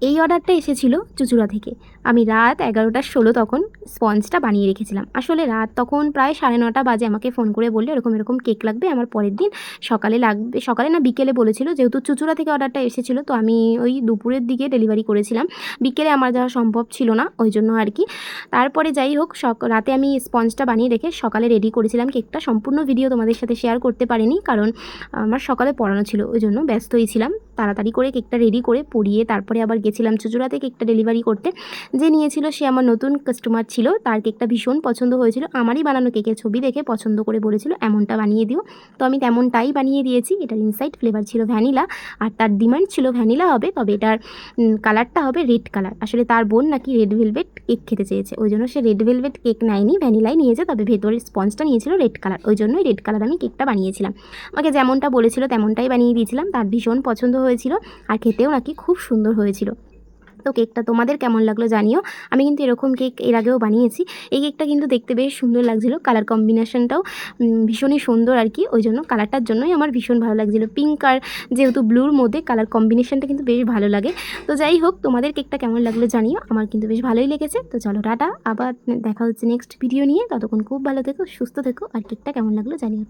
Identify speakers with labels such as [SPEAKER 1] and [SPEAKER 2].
[SPEAKER 1] এই অর্ডারটা এসেছিল চুঁচুড়া থেকে। আমি রাত 11:16 তখন স্পঞ্জটা বানিয়ে রেখেছিলাম। আসলে রাত তখন প্রায় 9:30 বাজে আমাকে ফোন করে বলল এরকম কেক লাগবে আমার পরের দিন সকালে লাগবে, সকালে না বিকেলে বলেছিল, যেহেতু চুঁচুড়া থেকে অর্ডারটা এসেছিলো তো আমি ওই দুপুরের দিকে ডেলিভারি করেছিলাম, বিকেলে আমার যাওয়া সম্ভব ছিল না ওই জন্য আর কি। তারপরে যাই হোক রাতে আমি স্পঞ্জটা বানিয়ে রেখে সকালে রেডি করেছিলাম কেকটা। সম্পূর্ণ ভিডিও তোমাদের সাথে শেয়ার করতে পারিনি, কারণ আমার সকালে পড়ানো ছিল, ওই জন্য ব্যস্তই ছিলাম। তাড়াতাড়ি করে কেকটা রেডি করে পরিয়ে তারপরে আবার গেছিলাম চুঁচুড়াতে কেকটা ডেলিভারি করতে। যে নিয়েছিল সে আমার নতুন কাস্টমার ছিল, তার কেকটা ভীষণ পছন্দ হয়েছিল। আমারই বানানো কেকের ছবি দেখে পছন্দ করে বলেছিল এমনটা বানিয়ে দিও, তো আমি তেমনটাই বানিয়ে দিয়েছি। এটার ইনসাইড ফ্লেভার ছিল ভ্যানিলা, আর তার ডিমান্ড ছিল ভ্যানিলা হবে, তবে এটার কালারটা হবে রেড কালার। আসলে তার বোন নাকি রেড ভেলভেট কেক খেতে চেয়েছে, ওই জন্য সে রেড ভেলভেট কেক নেয়নি, ভ্যানিলাই নিয়েছে, তবে ভেতরের স্পঞ্জটা নিয়েছিল রেড কালার, ওই জন্যই রেড কালার আমি কেকটা বানিয়েছিলাম। আমাকে যেমনটা বলেছিল তেমনটাই বানিয়ে দিয়েছিলাম, তার ভীষণ পছন্দ হয়েছিল আর খেতেও নাকি খুব সুন্দর হয়েছিল। তো কেকটা তোমাদের কেমন লাগলো জানিও। আমি কিন্তু এরকম কেক এর আগেও বানিয়েছি। এই কেকটা কিন্তু দেখতে বেশ সুন্দর লাগছিলো, কালার কম্বিনেশনটাও ভীষণই সুন্দর আর কি, ওই জন্য কালারটার জন্যই আমার ভীষণ ভালো লাগছিলো। পিঙ্ক আর যেহেতু ব্লুর মধ্যে কালার কম্বিনেশনটা কিন্তু বেশ ভালো লাগে। তো যাই হোক, তোমাদের কেকটা কেমন লাগলো জানিও, আমার কিন্তু বেশ ভালোই লেগেছে। তো চলো টাটা, আবার দেখা হচ্ছে নেক্সট ভিডিও নিয়ে। ততক্ষণ খুব ভালো থেকো, সুস্থ থেকো, আর কেকটা কেমন লাগলো জানিও।